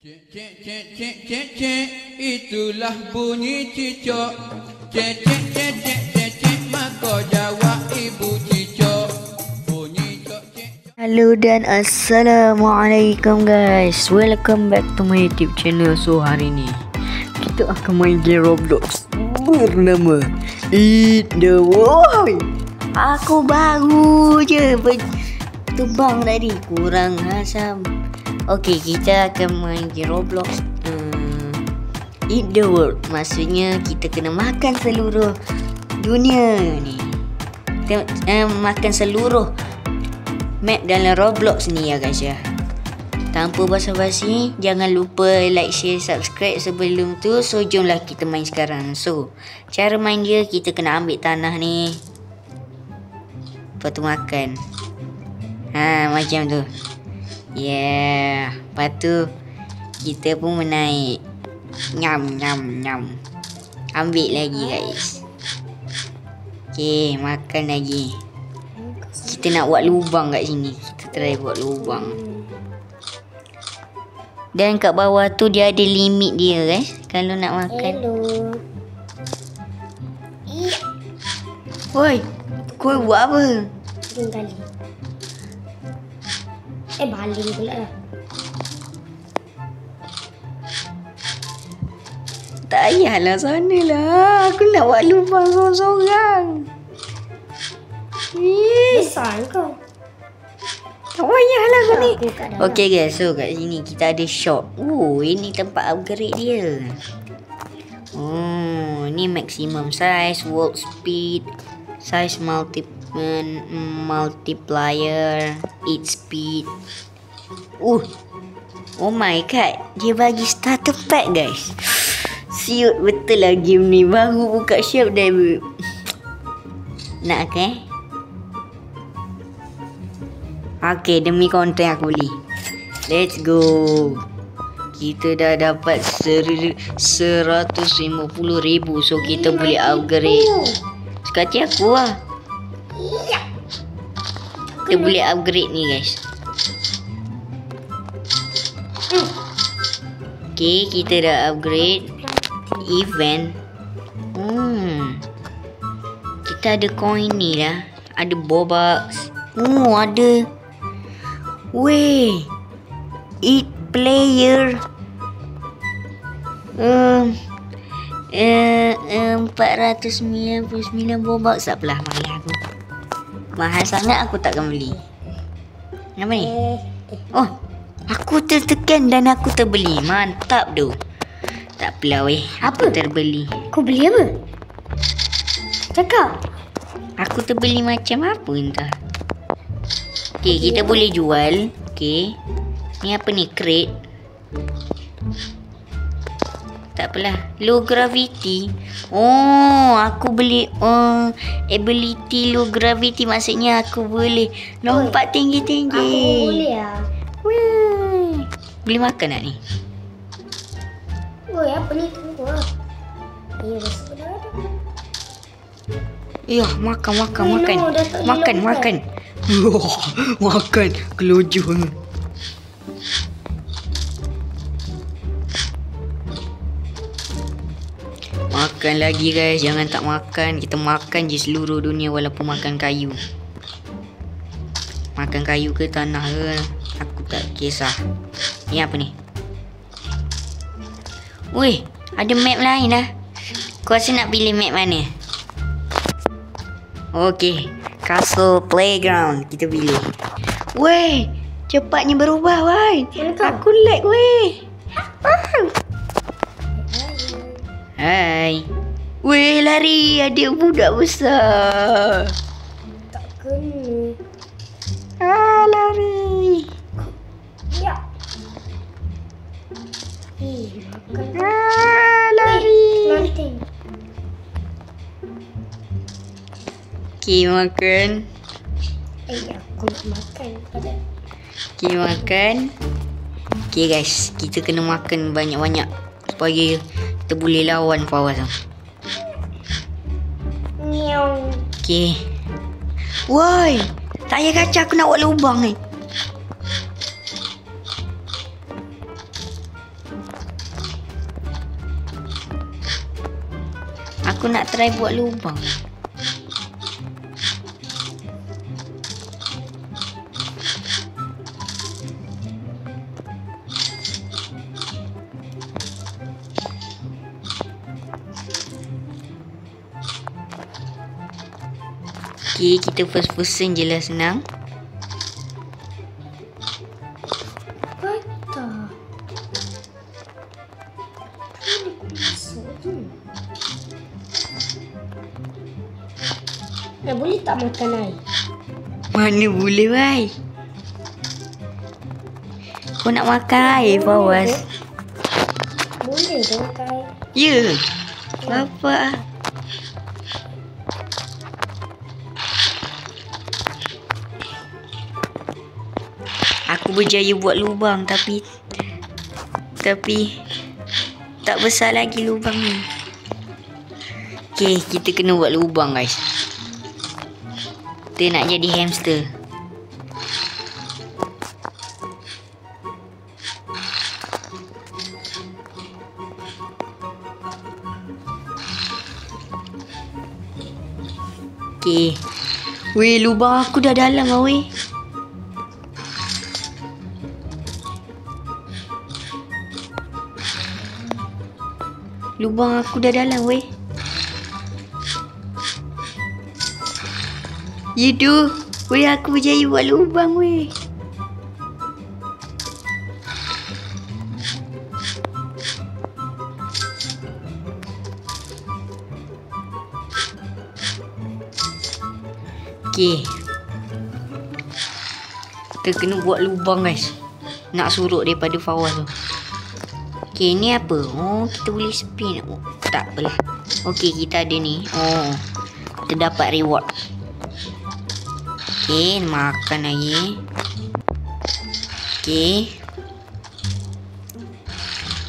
Cek, cek, cek, cek, cek, cek, itulah bunyi cicak. Cek, cek, cek, cek, cek, cek, maka jawab ibu cicak. Bunyi cok, cek. Halo dan assalamualaikum guys. Welcome back to my YouTube channel. So hari ni kita akan main game Roblox bernama Eat the World. Aku baru je terbang tadi, kurang asam. Okey, kita akan main game Roblox Eat the World. Maksudnya kita kena makan seluruh dunia ni. Kita makan seluruh map dalam Roblox ni ya guys ya. Tanpa basa-basi, jangan lupa like, share, subscribe sebelum tu. So jomlah kita main sekarang. So cara main dia, kita kena ambil tanah ni, lepas tu makan. Macam tu. Yeah. Lepas tu kita pun menaik. Nyam nyam nyam. Ambil lagi guys. Okay, makan lagi. Kita nak buat lubang kat sini. Kita try buat lubang. Dan kat bawah tu dia ada limit dia guys, kalau nak makan. Hello. Woi, kau buat apa? Kali. Baling pula lah. Tak payahlah sana lah. Aku nak buat lubang sorang-sorang. Besar kau. Tak payahlah kau ni. Aku kat dalam. Okay guys, so kat sini kita ada shop. Ini tempat upgrade dia. Ni maximum size, world speed, size multiplier, eat speed. Oh my god, dia bagi starter pack guys. Siut betul lah game ni. Baru buka shop dah nak ke? Okay, demi konten aku beli. Let's go. Kita dah dapat 150,000. So kita boleh upgrade. Sekati aku lah. Kita boleh upgrade ni guys. Okay, kita dah upgrade. Event. Kita ada coin ni lah. Ada Bobax. Ada. Weh. Eat player. 499 Bobax. Tak apalah, mahal aku. Mahal sangat aku takkan beli. Apa ni? Aku tertekan dan aku terbeli. Mantap tu. Tak apalah weh. Apa? Terbeli. Kau beli apa? Cakap. Aku terbeli macam apa entah. Okay, kita boleh jual. Okay. Ni apa ni? Crate. Tak apalah. Low gravity. Aku beli ability low gravity. Maksudnya aku boleh lompat tinggi-tinggi. Aku boleh lah. Weh. Boleh makan tak ni? Apa ni? Tunggu lah. Makan. dah tak Makan. hilang Makan. Makan. Kelojoh. Makan lagi guys. Jangan tak makan. Kita makan je seluruh dunia walaupun makan kayu. Makan kayu ke tanah ke, aku tak kisah. Ni apa ni? Weh, ada map lain lah. Kau rasa nak pilih map mana? Okay, Castle Playground. Kita pilih. Weh, cepatnya berubah weh. Aku lag weh. Hai. Weh, lari. Ada budak besar. Tak kena. Lari. Ya. Makan. Lari. Nanti. Okay, makan. Aku nak makan. Okay, makan. Okay guys, kita kena makan banyak-banyak supaya kita boleh lawan Fawaz. Miau. Okay. Woi, tak payah kaca, aku nak buat lubang ni. Aku nak try buat lubang. Okay, kita first-first je lah, senang. Patah. Ini aku masuk tu. Boleh tak makan air? Mana boleh, wai? Kau nak makan air, Fawaz? Boleh tu makan air. Ya. Bapak. Aku berjaya buat lubang tapi tak besar lagi lubang ni. Okay, kita kena buat lubang, guys. Kita nak jadi hamster. Okay. Weh, lubang aku dah dalam lah, weh. Lubang aku dah dalam, weh. Ya tu. Weh, aku berjaya buat lubang, weh. Okay. Kita kena buat lubang, guys. Nak surut daripada Fawaz tu. Okay, ni apa? Oh, kita boleh spin. Oh, tak apalah. Okay, kita ada ni. Oh, kita dapat reward. Okay, makan lagi. Okay.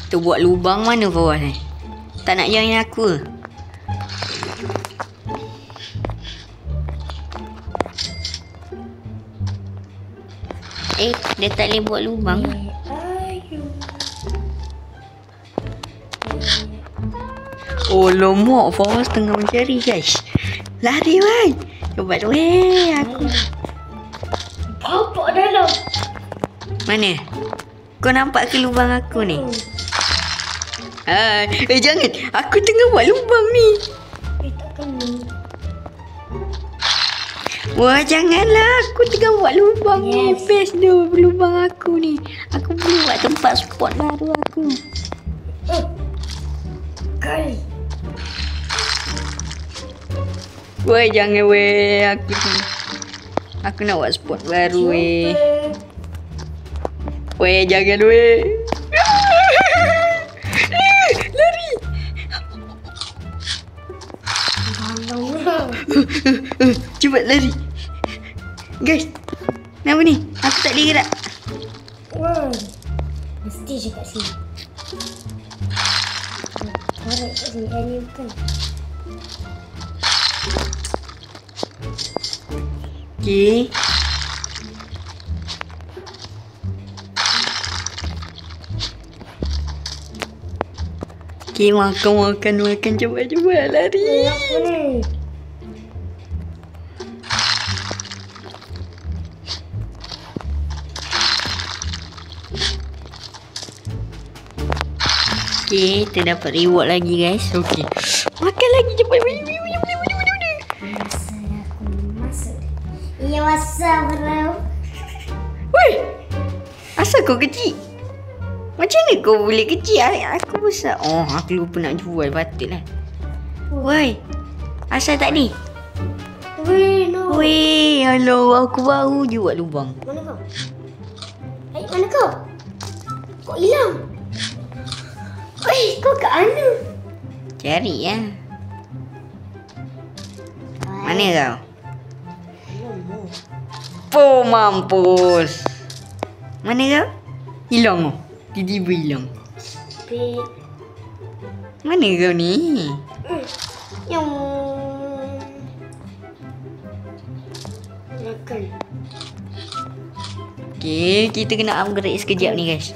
Kita buat lubang mana, Fawaz ni? Tak nak join aku ke? Dia tak boleh buat lubang. Oh, lomak. Fawaz tengah mencari, guys. Lari, wai. Cepat, weh. Aku. Bapak dalam. Mana? Kau nampak ke lubang aku ni? Jangan. Aku tengah buat lubang ni. Tak kena. Wah, janganlah. Aku tengah buat lubang ni. Yes. Best tu lubang aku ni. Aku boleh buat tempat spot baru aku. Kali. Weh, jangan, weh. Aku nak buat spot baru, weh. Weh, jangan, weh. Lari. Cepat lari. Guys, kenapa ni? Aku tak boleh gerak. Wah. Mesti je kat sini. Korek kat sini. Ni bukan. Okay. Okay, makan. Cepat lari. Apa ni? Okay, kita dapat reward lagi, guys. Okay. Makan lagi cepat. Masa aku masuk. Ya, masa bro. Weh, asal kau kecil? Macam mana kau boleh kecil? Aku besar. Oh, aku lupa nak jual. Patutlah. Weh, asal tak ni? Weh, no. Weh, alah, aku baru je buat lubang. Mana kau? Mana kau? Kau hilang? Weh, kau kat mana? Cari ya. Mana kau? Oh, mampus. Mana kau? Hilang kau. Tiba-tiba hilang. Pik. Mana kau ni? Yang makan. Okay, kita kena upgrade sekejap ni, guys.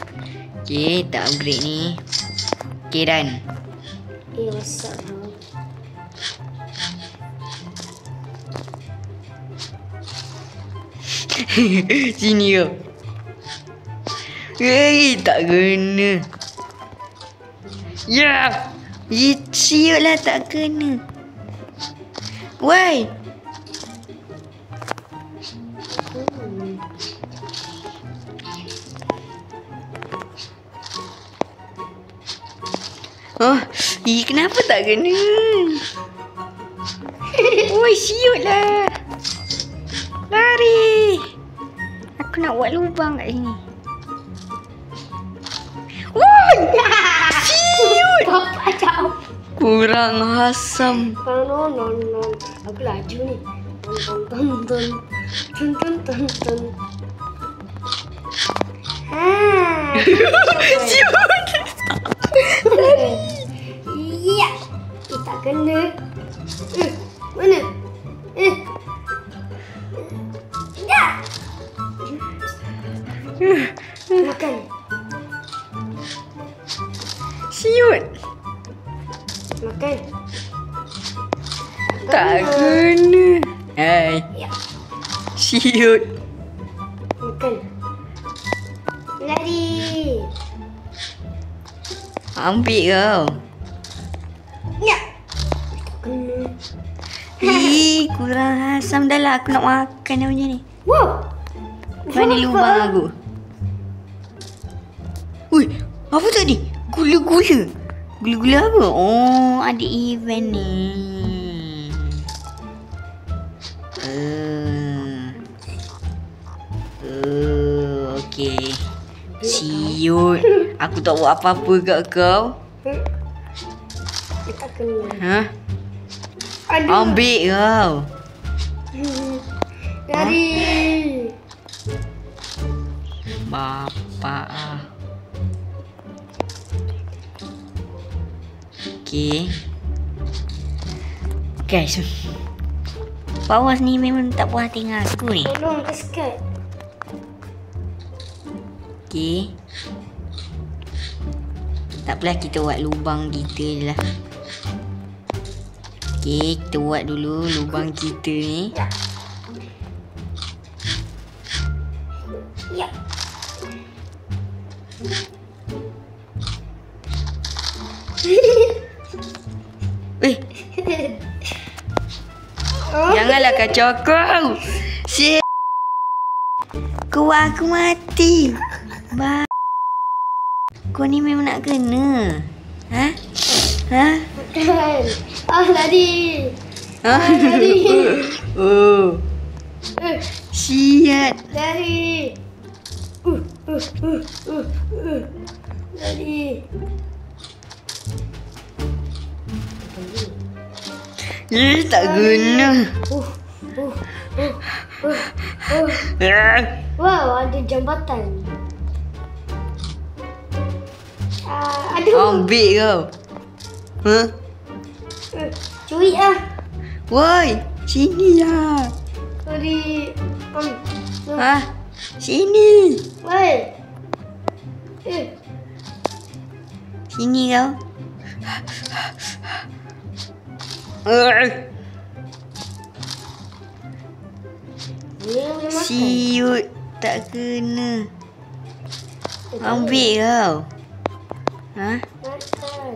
Okay, tak upgrade ni. Okay, done. what's up bro? Sini kau. Tak kena. Ya. Siut lah tak kena. Why? Oh, kenapa tak kena? Oi, siut lah. Lari. Aku nak buat lubang kat sini. Woi! Siut! Bapak jauh. Kurang asam. No. Aku laju ni. Ton. Siut! Iya. Tak kena. Mana? Ya. Makan. Siut! Makan. Tak kena. Hai. Ya. Siut. Makan. Lari. Ambil kau. Ya. Tak kena. Kurang asam dah lah. Aku nak makan macam ni. Wow. Mana lubang aku? Ui, apa tadi? Gula-gula. Gula-gula apa? Oh, ada event ni. Okey. Siut. Aku tak buat apa-apa kat kau. Tak kena. Ha? Aduh. Ambil kau. Lari. Bapak ah. Okey. Guys. Pawas ni memang tak puas tengok aku ni. Tolong keskat. Okey. Tak apalah, kita buat lubang kita je lah. Okey, kita buat dulu lubang kita ni. Ya. Eh, janganlah kacau kau. Kau aku mati. Kau ni memang nak kena. Ha? Makan. Lari. Ha? Lari. Oh. Siat. Lari. Lari. Tak guna. Wow, ada jambatan. Aduh. Ambil kau. Ha? Curi ah. Woi, sini lah. Lari. Ha? Sini. Woi. Sini kau. Siut tak kena. Ambil kau. Ha? Makan.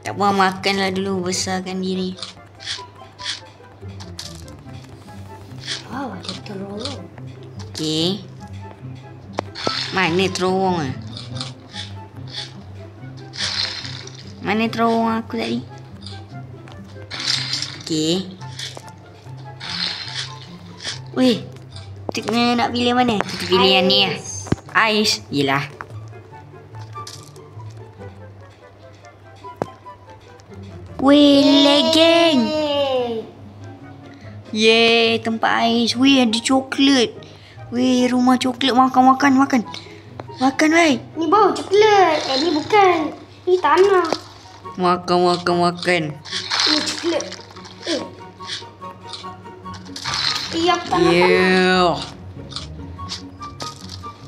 Tak apa, makanlah dulu, besarkan diri. Wow, ada terowong. Okey. Mana terowong ah? Mana terowong aku tadi? Okey. Weh, kita kena nak pilih mana? Kita pilih yang ni lah. Ais. Yelah. Weh, legeng. Yeay, tempat ais. Weh, ada coklat. Weh, rumah coklat. Makan. Makan, weh. Ni bau coklat. Ni bukan. Ni tanah. Makan. Ni coklat. Aku tak nampak. Yeah.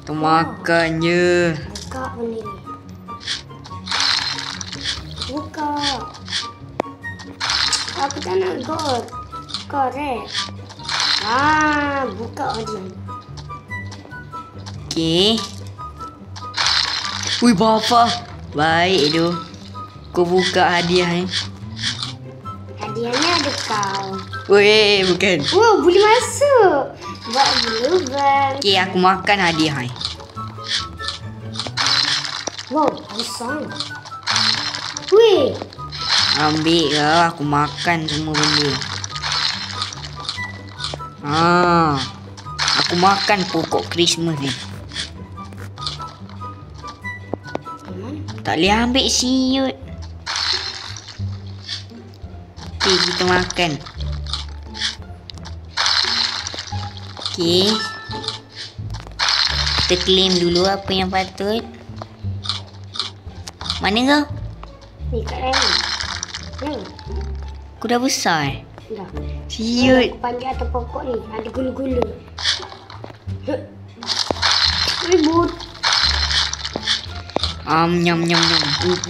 Kita makan je. buka benda ni. Buka. Aku tak nak god. Korek. Buka hadiah. Okey. Wih, bapa. Baik tu. Kau buka hadiah ni. Hadiahnya ada kau. Weh, bukan. Oh, boleh masuk. Buat dulu bang. Okey, aku makan hadiah ni. Wow, besar. Weh. Ambil lah, aku makan semua benda. Aku makan pokok Christmas ni. Tak boleh ambil siut. Okey, kita makan. Okey. Kita claim dulu apa yang patut. Mana kau? Ni kat dalam. Aku dah besar. Dah. Siut. Panjang atas pokok ni. Ada gula-gula. Ribut. Nyam nyam nyam.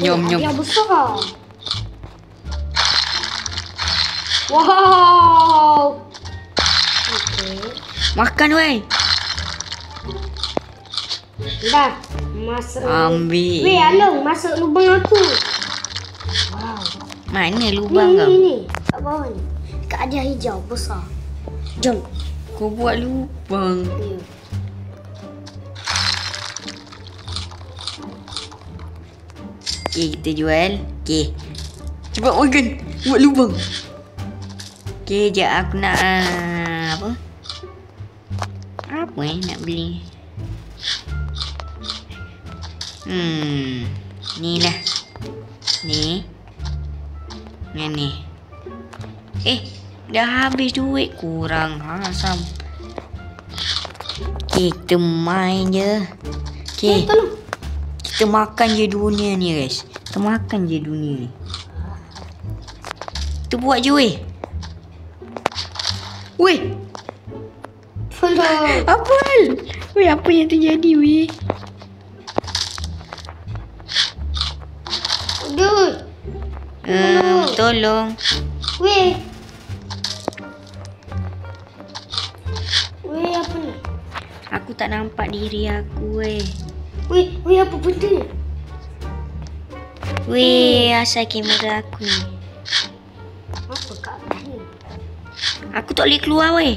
Nyam nyam. Hadiah besar. Wow. Okey. Makan weh. Dah. Masuk. Ambil. Weh, Along. Masuk lubang aku. Wow. Mana lubang kau? Ni. Kat bawah ni. Kat hadiah hijau besar. Jom. Kau buat lubang. Ya. Okey, kita jual. Okey. Cepat makan. Buat lubang. Okey, sekejap aku nak apa? Apa nak beli? Ni lah. Ni. Yang ni. Dah habis duit. Kurang asam. Okey, kita main je. Okey. Tolong. Kita makan je dunia ni guys. Kita makan je dunia ni. Kita buat je weh. Weh. Tolong. Apa hal? Weh, apa yang terjadi weh? Dude. Tolong. Weh. Weh, apa ni? Aku tak nampak diri aku weh. Weh, apa benda? Weh, asal kamera aku ni. Apa kat atas ni? Aku tak boleh keluar weh.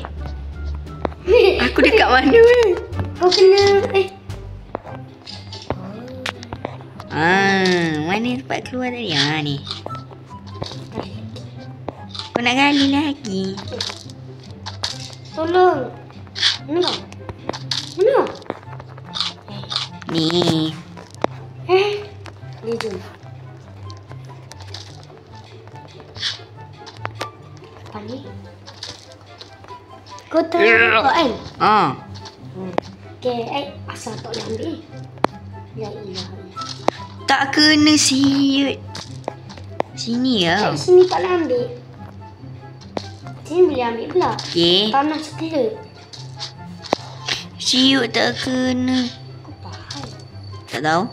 Aku dekat mana weh? Kau kena Mana tempat keluar tadi? Ni. Kau nak gali lagi? Tolong. Mana? Mana? Ni. Ni jom. Apa ni? Kau tahu kan? Okay, asal tak boleh ambil. Ya ilah. Tak kena siut. Sini ya. Sini tak boleh ambil. Sini boleh ambil pula. Okey. Tanah coklat. Siut tak kena. Kau faham? Tak tahu.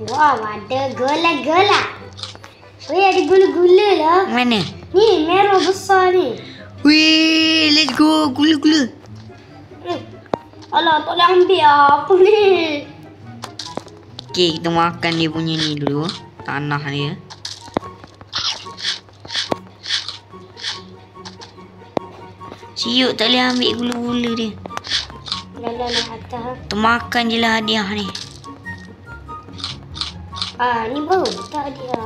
Wow, ada gula-gula. Weh, ada gula-gula lah. Mana? Ni, merah besar ni. Weh, let's go. Gula-gula. Alah, tak boleh ambil apa ni. Okey, kita makan dia punya ni dulu. Tanah dia. Siut tak boleh ambil gula-gula dia. Dah nak atas. Kita makan je lah hadiah ni. Ni baru tak dia.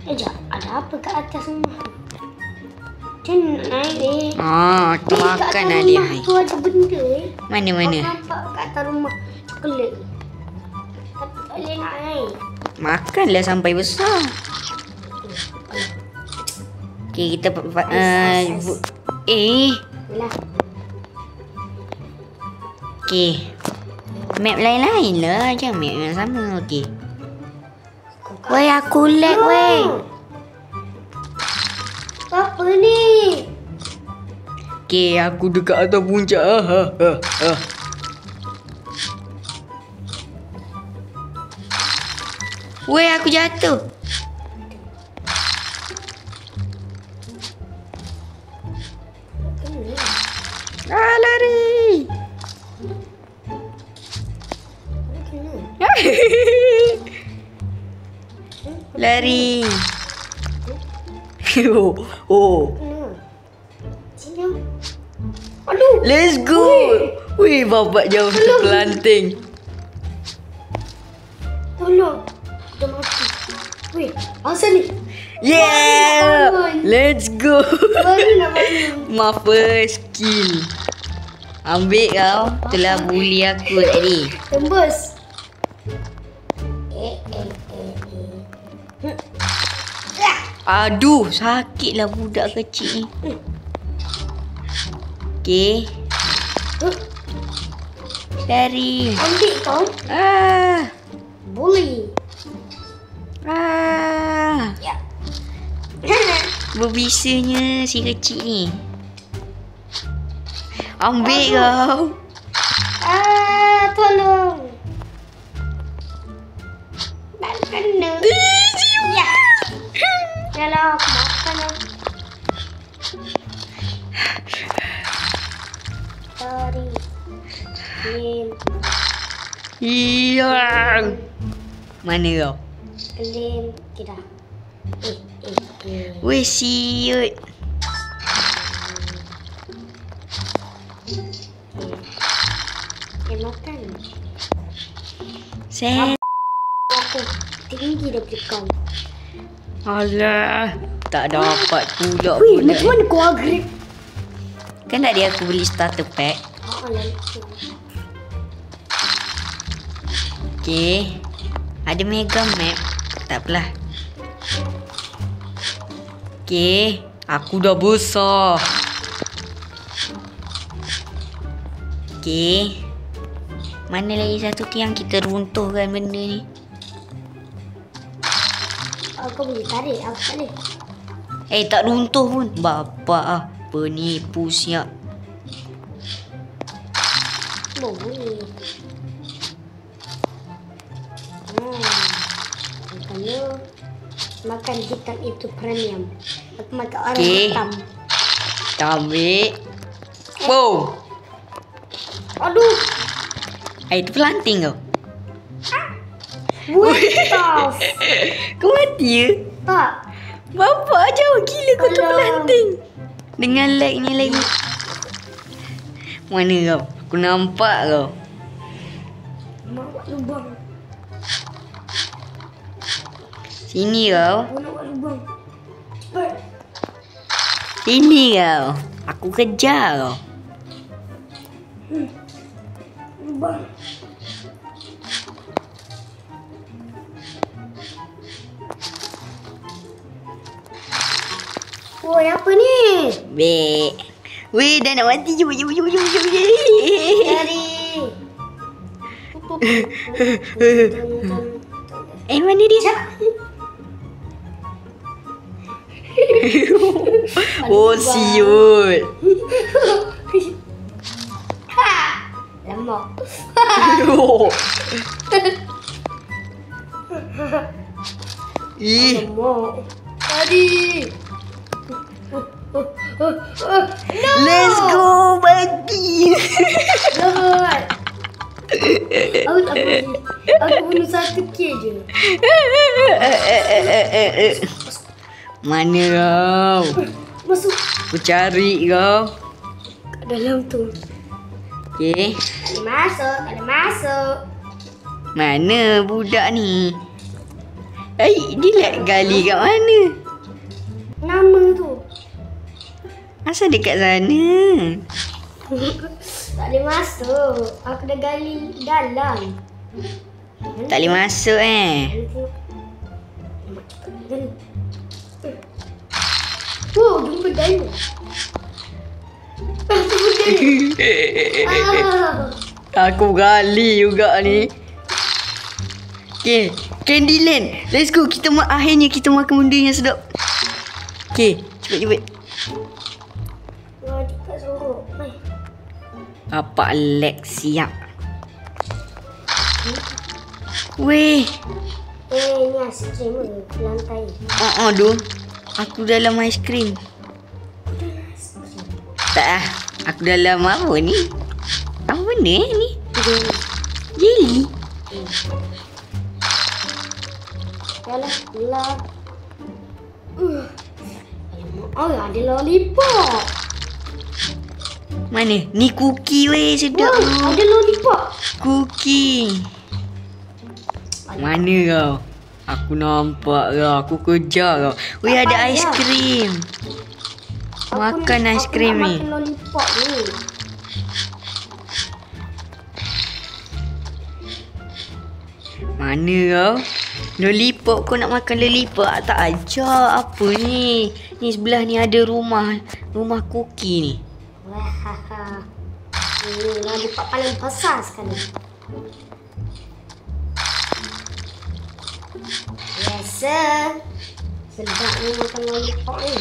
Sekejap, ada apa kat atas rumah? Macam mana nak naik Kita makan hadiah ni. Tu ada benda Mana-mana? Kau nampak kat atas rumah coklat ni. Tak boleh nak naik. Makanlah sampai besar. Okey, kita Yalah. Okey. Map lain-lain lah. Jangan map yang sama. Okey. Weh, aku lag weh. Apa ni? Okey, aku dekat atas puncak. Weh, aku jatuh. Ah, lari. Lari. Oh. Sini. Aduh. Let's go. Wih, bapak jauh terpelanting. Tolong. Dah mati. Weh, asal ni? Yeah. Let's go. Baru nak bangun. My first kill. Ambil kau. Telah bully aku tadi. Tembus. Aduh, sakitlah budak kecil ni. Okey. Lari. Ambil kau. Ah. Boleh. Ah. Ya. Berbisanya si kecil ni. Ambil kau. Tolong. Tak kena. Ya. Yalah, aku makan lah. Sorry. Lim. Iya. Mana kau? Lim. Kita. Weh, siut. Makan. Set. Aku tinggi daripada kau. Alah, tak dapat pula. Weh, macam mana kau agree? Kan tadi aku beli starter pack. Alah. Okey. Ada mega map. Tak apalah. Okey. Aku dah besar. Okey. Mana lagi satu tiang kita runtuhkan benda ni. Aku boleh tarik. Aku tak boleh. Tak runtuh pun. Bapak ah. Penipu siap. Boleh. Makanya makan hitam itu premium. Aku makan orang hitam. Kita ambil. Boom. Aduh. Itu pelanting kau. What the Kau mati ya? tak? Bapak jauh gila kau Alah. terpelanting. Dengan lagnya lagi. Mana kau? Aku nampak kau. Mak buat lubang. Sini kau. Aku nak buat lubang. Cepat. Sini kau. Aku kejar kau. Lubang. Woi, apa ni? Bek. Weh, dah nak mati. Jom. Dari. Mana dia? Oh, siut. Lemak. Ih, Lemak. Tadi. let's go bagi. Jangan. Aku tak boleh. Aku bunuh satu K je. Mana kau? Masuk Aku cari kau. kat dalam tu. Okey. Tak boleh masuk. Mana budak ni? Dia nak gali kat mana? Nama tu. Asal dekat sana? Tak boleh masuk. Aku dah gali dalam. Tak boleh masuk Oh, jumpa diamond. Aku gali juga ni. Okay, Candyland. Let's go. Akhirnya kita makan benda yang sedap. Okay, cepat. Wah, dekat sorok. Bapak lag siap. Weh, Ni aiskrim ke lantai. Doh. Aku dalam aiskrim. Tak ah. Aku dalam apa ni? Apa benda ni? Jelly. Yalah, gelap. Oh, ada lollipop. Mana? Ni cookie weh, sedap tu. Ada lollipop. Cookie. Mana kau? Aku nampak kau. Aku kejar kau. Weh, ada aiskrim. Makan aiskrim ni. Makan lollipop ni. Mana kau? Lollipop, kau nak makan lollipop? Tak ajar. Apa ni? Ni sebelah ni ada rumah cookie ni. Wah, ini lollipop paling besar sekali. Biasa. Sedap ni makan lollipop ni.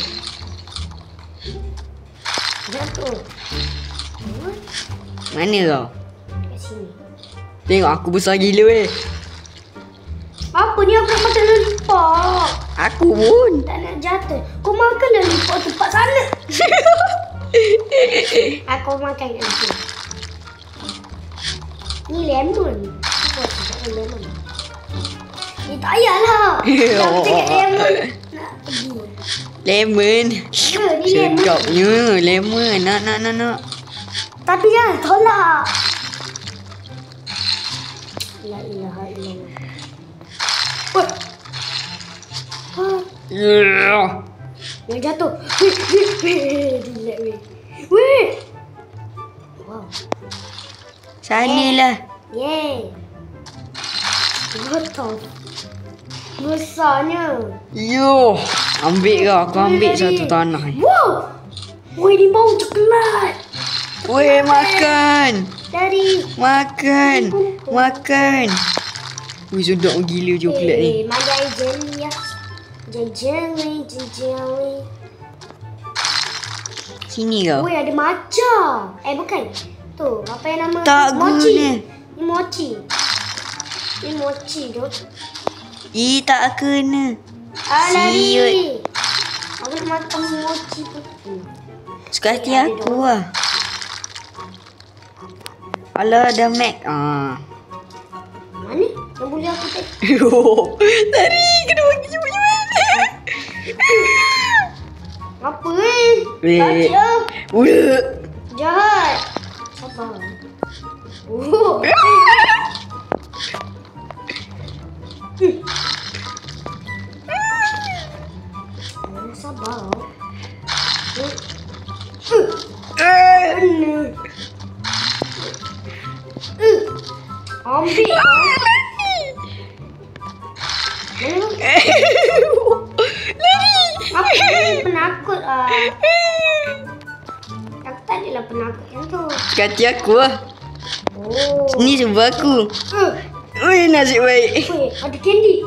Jatuh. Mana kau? Kat sini. Tengok aku besar gila weh. Apa ni aku nak makan lollipop? Aku pun. Tak nak jatuh. Kau makan lollipop tempat sana. Aku makan kat sini. Ni lemon. Kau cakap lemon. Ni tak payahlah. Aku cakap lemon. Nak pergi. Lemon. Ya, ni lemon. Sedapnya lemon. Nak. Tapi jangan tolak. La ilaha illallah. Yang jatuh. Relax weh. Weh. Wow. Sanalah. Yeay. Betul. Besarnya. Yo. Ambil kau. Aku ambil satu tanah ni. Wow. Weh, ni bau coklat. Weh, makan. Dari. Makan. Wih, sedap gila coklat ni. Mandai jelly ya. Jelly. Sini kau. Weh, ada matcha. Bukan. Tu, apa yang nama? Tak mochi. guna. Ni mochi tu. Tak kena. Lari. Siut. Aku nak makan mochi tu. Suka hati aku lah. Alah, ada Mac. Mana? Yang boleh aku tak? Tadi kena bagi cepat-cepat. Apa Takut lah. Jahat. Sabar. Sabar. Ambil. Apa penakut aku tak adalah penakut yang tu. Kati aku lah. Oh. Ni sebab aku. Wih, nasib baik. Weh, ada candy.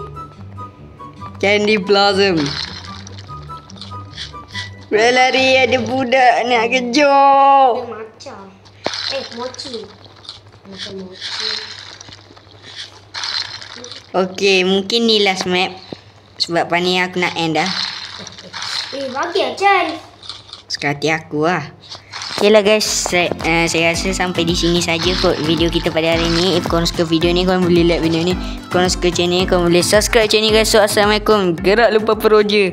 Candy Blossom. Berlari, ada budak nak kejar. Ada macam. Mochi. Makan mochi. Okey, mungkin ni last map. Sebab pani aku nak end dah. Bagi Chan. Sekati aku lah. Okay lah guys, saya rasa sampai di sini saja kot video kita pada hari ni. If korang suka video ni, korang boleh like video ni. If korang suka channel ni, korang boleh subscribe channel ni guys. So, Assalamualaikum. Gerak lupa peroja.